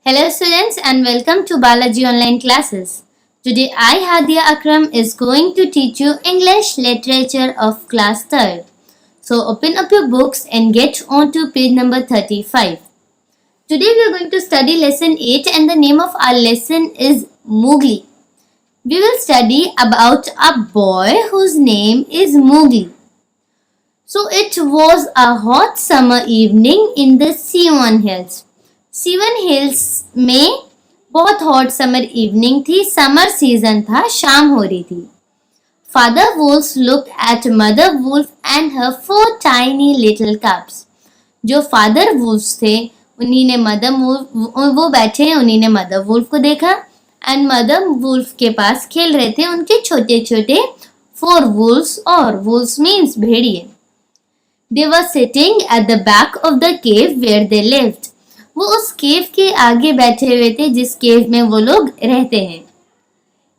Hello students and welcome to Balaji online classes. Today I Hadia Akram is going to teach you English literature of class 3rd. So open up your books and get on to page number 35. Today we are going to study lesson 8 and the name of our lesson is Mowgli. We will study about a boy whose name is Mowgli. So it was a hot summer evening in the Siwan Hills. Siwan hills में बहुत hot summer evening थी. Summer season था, शाम हो रही थी. Father Wolf look at Mother Wolf and her 4 tiny little cubs. जो Father wolf थे उन्हीं ने मदर वुल्फ, वो बैठे उन्हीं ने मदर वुल्फ को देखा एंड मदर वुल्फ के पास खेल रहे थे उनके छोटे छोटे 4 वुल्फ्स, और वुल्फ्स मीन्स भेड़िए. They were sitting at the back of the cave where they lived. वो उस केव के आगे बैठे हुए थे जिस केव में वो लोग रहते हैं.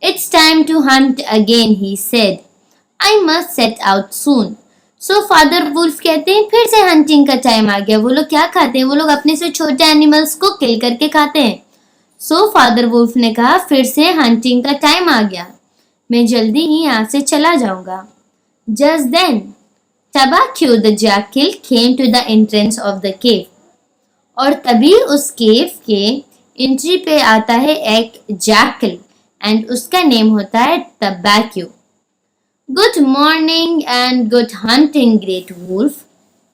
It's time to hunt again he said. I must set out soon. So Father Wolf कहते हैं फिर से हंटिंग का टाइम आ गया. वो लोग क्या खाते हैं? वो लोग अपने से छोटे एनिमल्स को किल करके खाते हैं. सो फादर वुल्फ ने कहा फिर से हंटिंग का टाइम आ गया, मैं जल्दी ही यहाँ से चला जाऊंगा. Just then Tabaqui the jackal came to the entrance of the cave. और तभी उस केव के एंट्री पे आता है एक जैकल एंड उसका नेम होता है Tabaqui. Good morning and good hunting great wolf.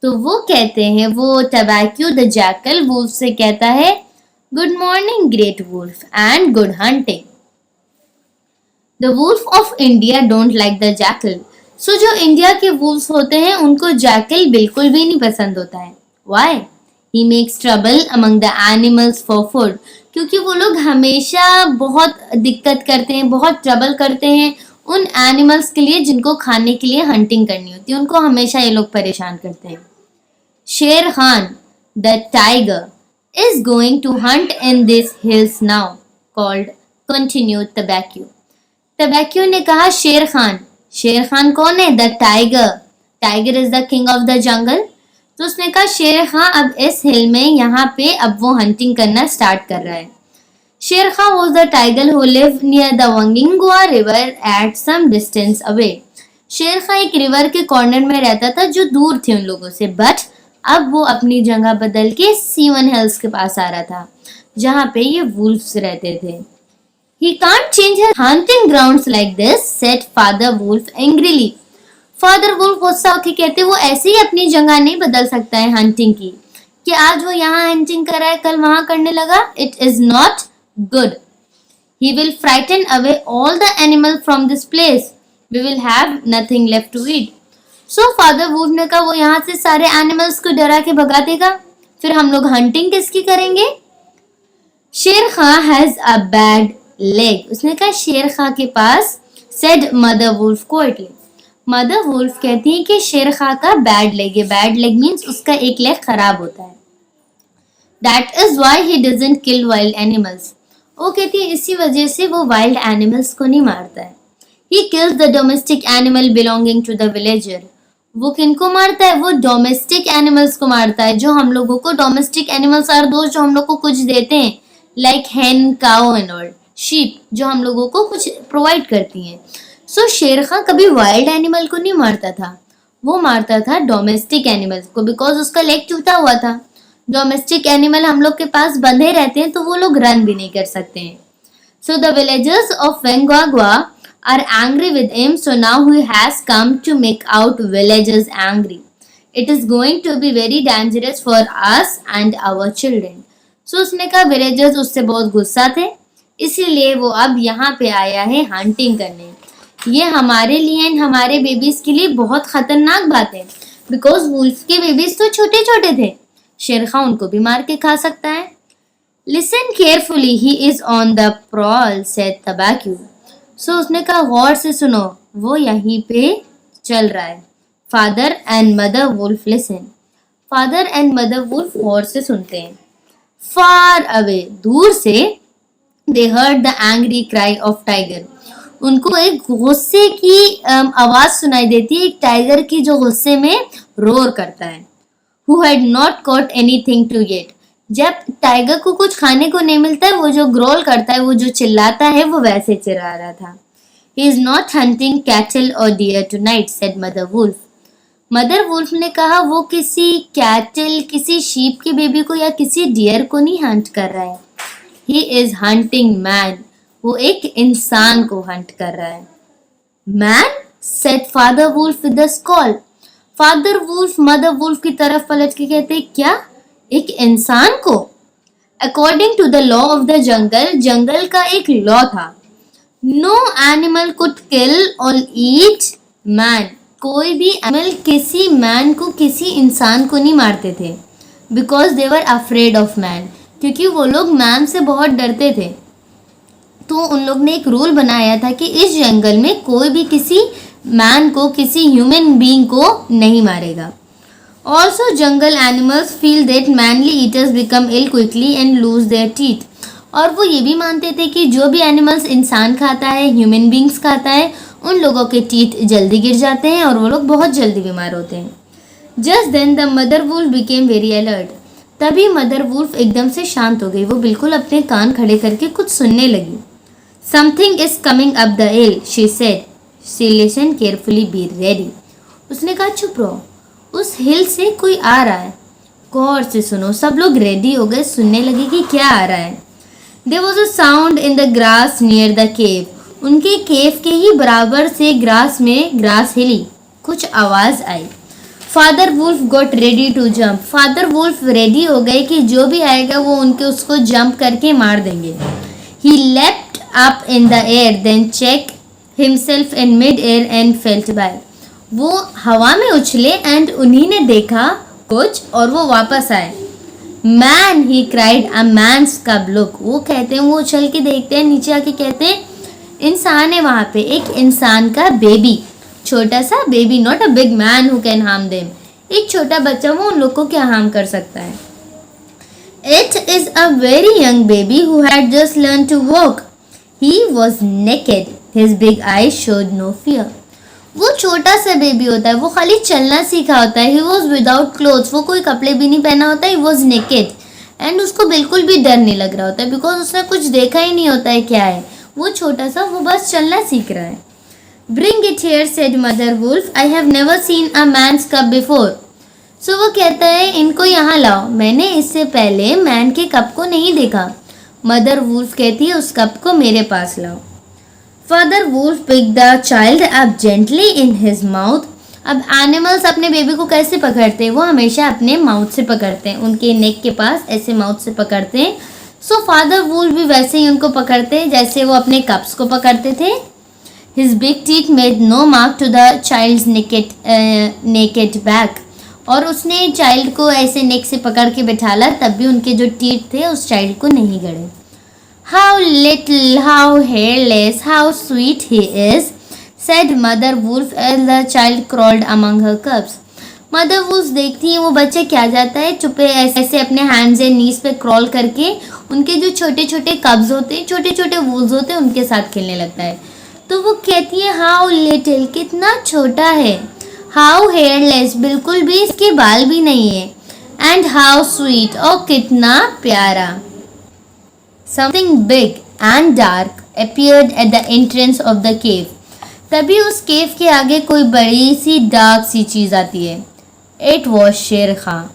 तो वो कहते हैं, वो टबैक्यू द जैकल वुल्फ से कहता है good morning great wolf and good hunting. The wolf of India don't like the jackal. So जो इंडिया के वुल्फ होते हैं उनको जैकल बिल्कुल भी नहीं पसंद होता है. Y? He makes trouble among the animals for food. क्योंकि वो लोग हमेशा बहुत दिक्कत करते हैं, बहुत ट्रबल करते हैं उन एनिमल्स के लिए जिनको खाने के लिए हंटिंग करनी होती है. उनको हमेशा ये लोग परेशान करते हैं. Shere Khan the tiger is going to hunt in this hills now called continue Tabaqui. Tabaqui ने कहा शेर खान. शेर खान कौन है? The tiger. Tiger is the king of the jungle. तो उसने कहा शेर खां अब इस हिल में यहाँ पे अब वो हंटिंग करना स्टार्ट कर रहा है. Shere Khan was the tiger who live near the Waingunga river at some distance away. Shere Khan एक रिवर के कॉर्नर में रहता था जो दूर थे उन लोगों से, बट अब वो अपनी जगह बदल के सीवन हिल्स के पास आ रहा था जहाँ पे ये वुल्फ्स रहते थे. He can't change his hunting grounds like this, said Father Wolf angrily. Father Wolf गुस्सा होकर कहते वो ऐसे ही अपनी जगह नहीं बदल सकता है हंटिंग की, कि आज वो यहाँ हंटिंग कर रहा है कल वहां करने लगा. It is not good. He will frighten away all the animal from this place. We will have nothing left to eat. So Father Wolf ने कहा वो यहाँ से सारे एनिमल्स को डरा के भगा देगा, फिर हम लोग हंटिंग किसकी करेंगे? Shere Khan has a bad leg. उसने कहा शेर खां के पास, said mother wolf quietly. Mother wolf कहती है कि शेर खां का बैड लेग है. बैड लेग मीन्स उसका एक लेग खराब होता है. That is why he doesn't kill wild animals. वो कहती है इसी वजह से वो वाइल्ड एनिमल्स को नहीं मारता है. He kills the domestic animal belonging to the villager. वो किनको मारता है? वो डोमेस्टिक एनिमल्स को मारता है, जो हम लोगों को डोमेस्टिक एनिमल्स और दोस्त जो हम लोग को कुछ देते हैं, like hen, cow and all, sheep जो हम लोगों को कुछ प्रोवाइड करती हैं. सो शेर खां कभी वाइल्ड एनिमल को नहीं मारता था, वो मारता था डोमेस्टिक एनिमल्स को, बिकॉज उसका लेग टूटा हुआ था. डोमेस्टिक एनिमल हम लोग के पास बंधे रहते हैं तो वो लोग रन भी नहीं कर सकते हैं. So the villagers of Waingunga are angry with him, so now he has come to make out villagers angry. It is going to be very dangerous for us and our children. So उसने कहा villagers उससे बहुत गुस्सा थे, इसीलिए वो अब यहाँ पे आया है हंटिंग करने. ये हमारे लिए एंड हमारे बेबीज के लिए बहुत खतरनाक बात है, बिकॉज वुल्फ के बेबीज तो छोटे छोटे थे. शेर खां उनको भी मार के खा सकता है. Listen carefully, he is on the prowl, said Tabaqui. So उसने कहा गौर से सुनो, वो यहीं पे चल रहा है. Father and mother wolf listen. Father and mother wolf गौर से सुनते हैं. फार अवे, दूर से, they heard the angry cry of tiger. उनको एक गुस्से की आवाज सुनाई देती है, एक टाइगर की जो गुस्से में रोर करता है. Who had not caught anything to yet. जब टाइगर को कुछ खाने को नहीं मिलता है, वो जो ग्रोल करता है, वो जो चिल्लाता है, वो वैसे चिल्ला रहा था. He is not hunting cattle or deer tonight, said Mother Wolf. Mother Wolf ने कहा वो किसी कैटल, किसी शीप के बेबी को या किसी डियर को नहीं हंट कर रहा है. He is hunting man. वो एक इंसान को हंट कर रहा है. Man? said Father Wolf with a scowl. Father wolf mother wolf की तरफ पलट के कहते, क्या एक इंसान को? According to the law of the jungle, जंगल का एक लॉ था. नो एनिमल कुड किल और ईट मैन. कोई भी एनिमल किसी मैन को, किसी इंसान को नहीं मारते थे. Because they were afraid of man. क्योंकि वो लोग मैन से बहुत डरते थे. तो उन लोग ने एक रूल बनाया था कि इस जंगल में कोई भी किसी मैन को, किसी ह्यूमन बीइंग को नहीं मारेगा. Also jungle animals feel that manly eaters become ill quickly and lose their teeth. और वो ये भी मानते थे कि जो भी एनिमल्स इंसान खाता है, ह्यूमन बींग्स खाता है, उन लोगों के टीथ जल्दी गिर जाते हैं और वो लोग बहुत जल्दी बीमार होते हैं. Just then the Mother Wolf became very alert. तभी मदर वुल्फ एकदम से शांत हो गई. वो बिल्कुल अपने कान खड़े करके कुछ सुनने लगी. Something is coming up the hill, she said. She listen carefully, be ready. उसने कहा चुप रहो, उस हिल से कोई आ रहा है, गौर से सुनो. सब लोग रेडी हो गए, सुनने लगे कि क्या आ रहा है. There was a sound in the grass near the cave. उनके केव के ही बराबर से ग्रास में ग्रास हिली. कुछ आवाज आई. Father wolf got ready to jump. Father wolf ready हो गए कि जो भी आएगा वो उनके उसको जंप करके मार देंगे. He leapt up in the air, then checked himself in mid-air and felt by. वो हवा में उछले एंड उन्हीं ने देखा कुछ और वो वापस आए. Man, he cried, a man's cub look. वो कहते हैं, वो उछल के देखते हैं, नीचे आके कहते हैं इंसान है वहां पे, एक इंसान का बेबी, छोटा सा baby, not a big man who can harm them. एक छोटा बच्चा वो उन लोग को क्या हार्म कर सकता है. It is a very young baby who had just learn to walk. He was naked, his big eyes showed no fear. वो छोटा सा बेबी होता है, वो खाली चलना सीखा होता है. He was without clothes. वो कोई कपड़े भी नहीं पहना होता. ही वॉज नेकेड एंड उसको बिल्कुल भी डर नहीं लग रहा होता है, बिकॉज उसने कुछ देखा ही नहीं होता है क्या है. वो छोटा सा, वो बस चलना सीख रहा है. Bring it here, said mother wolf. I have never seen a man's cub before. So वो कहता है इनको यहाँ लाओ, मैंने इससे पहले मैन के कप को नहीं देखा. मदर वुल्फ कहती है उस कप को मेरे पास लाओ. Father Wolf pick the child up gently in his mouth. अब एनिमल्स अपने बेबी को कैसे पकड़ते हैं, वो हमेशा अपने माउथ से पकड़ते हैं, उनके नेक के पास ऐसे माउथ से पकड़ते हैं. सो फादर वुल्फ भी वैसे ही उनको पकड़ते हैं जैसे वो अपने कप्स को पकड़ते थे. His big teeth made no mark to the child's naked back. और उसने चाइल्ड को ऐसे नेक से पकड़ के बैठाला, तब भी उनके जो टीथ थे उस चाइल्ड को नहीं गड़े. How little, how hairless, how sweet he is, said Mother Wolf as the child crawled among her cubs. Mother Wolf देखती है वो बच्चा क्या जाता है, चुपे ऐसे अपने हैंड्स एंड नीज पे क्रॉल करके उनके जो छोटे छोटे कब्स होते हैं, छोटे छोटे वूल्स होते हैं, उनके साथ खेलने लगता है. तो वो कहती है हाउ लिटिल, कितना छोटा है. हाउ हेयरलेस, बिल्कुल भी इसके बाल भी नहीं है. एंड हाउ स्वीट, और कितना प्यारा. Something big and dark appeared at the entrance of the cave. तभी उस केव के आगे कोई बड़ी सी डार्क सी चीज आती है. It was शेर खान.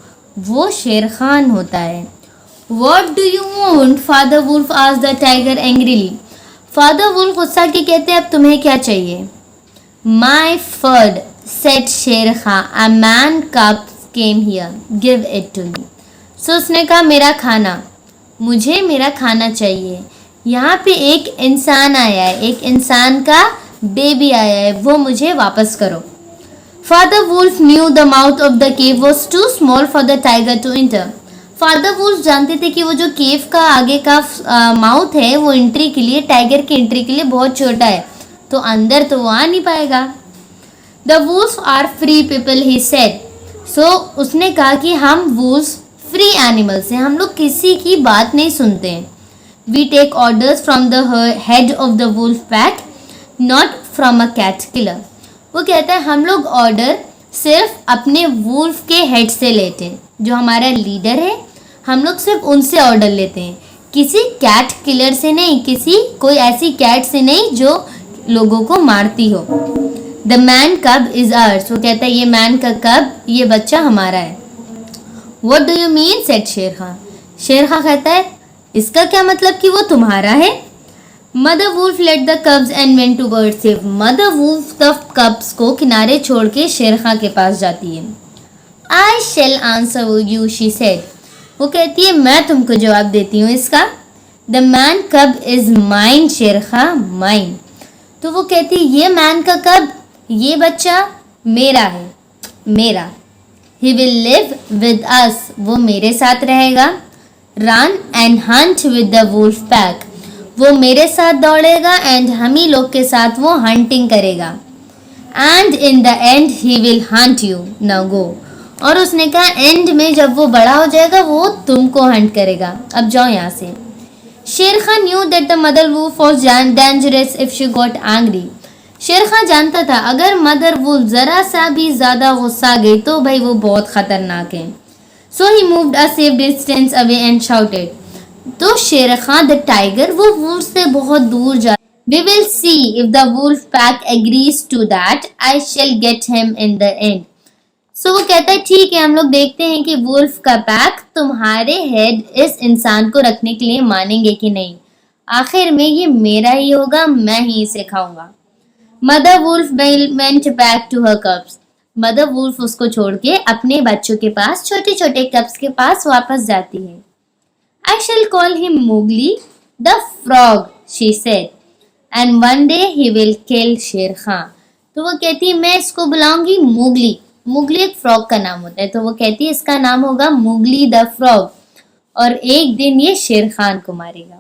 वो शेर खान होता है. What do you want? Father Wolf asked the tiger angrily. Father Wolf गुस्सा के कहते अब तुम्हें क्या चाहिए. My food, said शेर Khan. A man cub came here. Give it to me. So उसने कहा मेरा खाना, मुझे मेरा खाना चाहिए. यहाँ पे एक इंसान आया है, एक इंसान का बेबी आया है, वो मुझे वापस करो. Father Wolf knew the mouth of the cave was too small for the tiger to enter. Father Wolf जानते थे कि वो जो केव का आगे का माउथ है वो एंट्री के लिए, टाइगर की एंट्री के लिए बहुत छोटा है, तो अंदर तो वो आ नहीं पाएगा. The wolf are free people, he said. So उसने कहा कि हम वुल्फ फ्री एनिमल्स हैं, हम लोग किसी की बात नहीं सुनते हैं. We take orders from the head of the wolf pack, not from a cat killer. वो कहता है हम लोग ऑर्डर सिर्फ अपने वुल्फ के हेड से लेते हैं, जो हमारा लीडर है. हम लोग सिर्फ उनसे ऑर्डर लेते हैं, किसी कैट किलर से नहीं, किसी कोई ऐसी कैट से नहीं जो लोगों को मारती हो। द मैन कब इज आवर्स, वो कहता है ये मैन का कब, ये बच्चा हमारा है। What do you mean? said शेर खां। शेर खां कहता है इसका क्या मतलब कि वो तुम्हारा है। Mother Wolf let the cubs and went towards him. Mother Wolf तब कब्स को किनारे छोड़ के शेर खां के पास जाती है। I shall answer you, she said. वो कहती है मैं तुमको जवाब देती हूँ इसका। The man cub is mine, शेर खां, mine। तो वो कहती है ये मैन का कब, ये बच्चा मेरा है, मेरा। He will live with us, वो मेरे साथ रहेगा। Run and hunt with the wolf pack, वो मेरे साथ दौड़ेगा एंड हम ही लोग के साथ वो हंटिंग करेगा। And in the end he will hunt you, now go। और उसने कहा एंड में जब वो बड़ा हो जाएगा वो तुमको हंट करेगा, अब जाओ यहाँ से। शेर Khan knew that the mother wolf was dangerous if she got angry। शेर खान जानता था अगर मदर वुल्फ जरा सा भी ज्यादा गुस्सा गई तो भाई वो बहुत खतरनाक है। So he moved a safe distance away and shouted. तो शेर खान द टाइगर वो वुल्फ से बहुत दूर जा। We will see if the wolf pack agrees to that, I shall get him in the end. So वो कहता है ठीक है हम लोग देखते हैं कि वुल्फ का पैक तुम्हारे हेड इस इंसान को रखने के लिए मानेंगे कि नहीं, आखिर में ये मेरा ही होगा, मैं ही इसे खाऊंगा। Mother Wolf went back to her cubs. Mother Wolf उसको छोड़ के अपने बच्चों के पास, छोटे छोटे कब्स के पास वापस जाती है। I shall call him Mowgli the frog, she said, and one day he will kill Shere Khan. तो वो कहती है मैं इसको बुलाऊंगी मोगली। मोगली एक फ्रॉग का नाम होता है, तो वो कहती है इसका नाम होगा मोगली द फ्रॉग, और एक दिन ये शेर खान को मारेगा।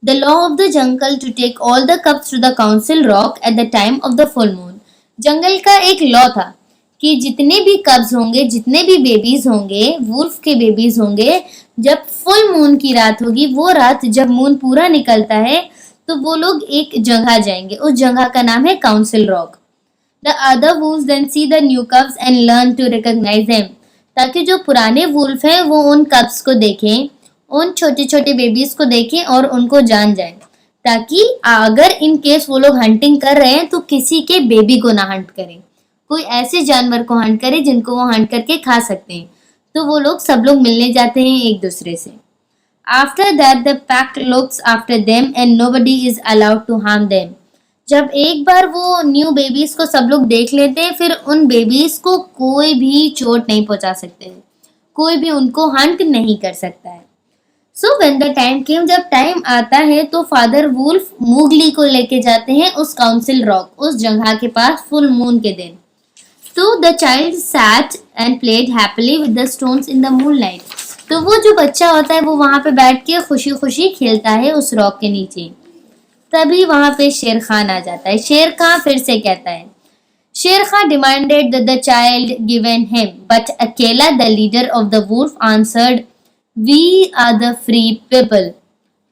The law of the jungle to take all the cubs to the council rock at the time of the full moon। जंगल का एक लॉ था कि जितने भी कब्स होंगे, जितने भी बेबीज होंगे, वुल्फ के बेबीज होंगे, जब फुल मून की रात होगी, वो रात जब मून पूरा निकलता है तो वो लोग एक जगह जाएंगे, उस जगह का नाम है council rock. The other wolves then see the new cubs and learn to recognize them, ताकि जो पुराने वुल्फ हैं वो उन कब्स को देखें, उन छोटे छोटे बेबीज को देखें और उनको जान जाएं, ताकि अगर इन केस वो लोग हंटिंग कर रहे हैं तो किसी के बेबी को ना हंट करें, कोई ऐसे जानवर को हंट करे जिनको वो हंट करके खा सकते हैं। तो वो लोग सब लोग मिलने जाते हैं एक दूसरे से। After that the pack looks after them and nobody is allowed to harm them. जब एक बार वो न्यू बेबीज को सब लोग देख लेते हैं, फिर उन बेबीज को कोई भी चोट नहीं पहुंचा सकते, कोई भी उनको हंट नहीं कर सकता है। So when the time came, जब टाइम आता है तो फादर वुल्फ मोगली को लेके जाते हैं उस काउंसिल रॉक, उस जगह के पास फुल मून के दिन। तो the child sat and played happily with the stones in the moonlight. तो वो जो बच्चा होता है वो वहां पे बैठ के खुशी खुशी खेलता है उस रॉक के नीचे। तभी वहां पे शेर खान आ जाता है। शेर खान फिर से कहता है, Shere Khan demanded that the child given him, but Akela the leader of the wolf answered, We are the free people.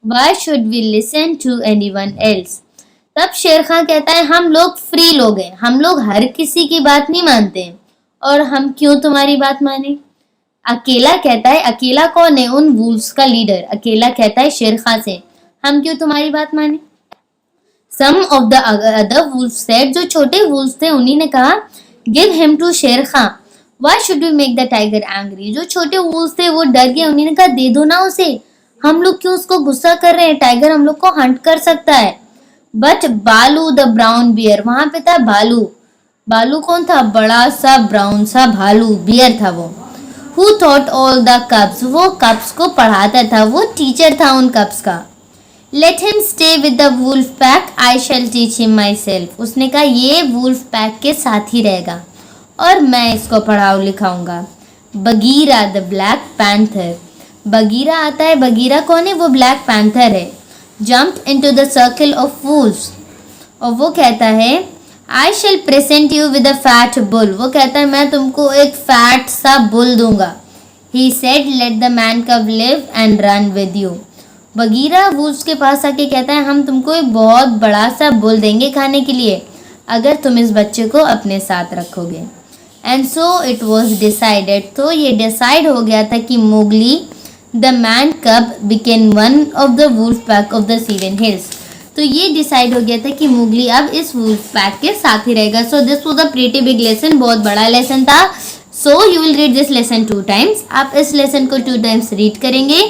Why should we listen to anyone else? तब शेर खान कहता है हम लोग फ्री लोग हैं, हम लोग हर किसी की बात नहीं मानते, और हम क्यों तुम्हारी बात माने। अकेला कहता है, अकेला कौन है, उन वुल्व्स का लीडर। अकेला कहता है शेर खान से हम क्यों तुम्हारी बात माने। Some of the other wolves said, जो छोटे वुल्व्स थे उन्हीं ने कहा, give him to शेर Khan, Why should we make the tiger angry? जो छोटे वुल्व्स थे वो डर गए, उन्होंने कहा दे दो ना उसे, हम लोग क्यों उसको गुस्सा कर रहे हैं, टाइगर हम लोग को हंट कर सकता है। बट बालू द ब्राउन बियर, वहां पे था बालू। बालू कौन था, बड़ा सा ब्राउन सा भालू, बियर था वो। Who taught all the cubs, वो कब्स को पढ़ाता था, वो टीचर था उन कब्स का। Let him stay with the wolf pack, I shall teach him myself। उसने कहा ये वुल्फ पैक के साथ ही रहेगा और मैं इसको पढ़ाऊ लिखाऊंगा। Bagheera the black panther, Bagheera आता है, बगीरा कौन है, वो ब्लैक पैंथर है। Jump into the circle of wolves, और वो कहता है I shall present you with a fat bull, वो कहता है मैं तुमको एक फैट सा बुल दूंगा। He said let the man cub live and run with you, Bagheera wolves के पास आके कहता है हम तुमको एक बहुत बड़ा सा बुल देंगे खाने के लिए अगर तुम इस बच्चे को अपने साथ रखोगे। And so it was decided, तो ये डिसाइड हो गया था कि Mowgli the man cub became one of the wolf pack of the Seven Hills. तो ये डिसाइड हो गया था कि मुगली अब इस वुल्फ पैक के साथ ही रहेगा. So this was a pretty big lesson, बहुत बड़ा लेसन था. So you will read this lesson 2 times. आप इस लेसन को 2 times रीड करेंगे.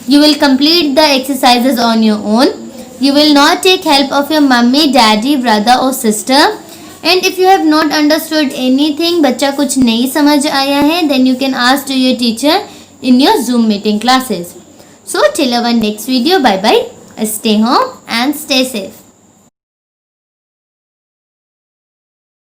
You will complete the exercises on your own. You will not take help of your mummy, daddy, brother और sister. And if you have not understood anything, बच्चा कुछ नहीं समझ आया है, then you can ask to your teacher in your Zoom meeting classes. So till our next video, bye bye. Stay home and stay safe.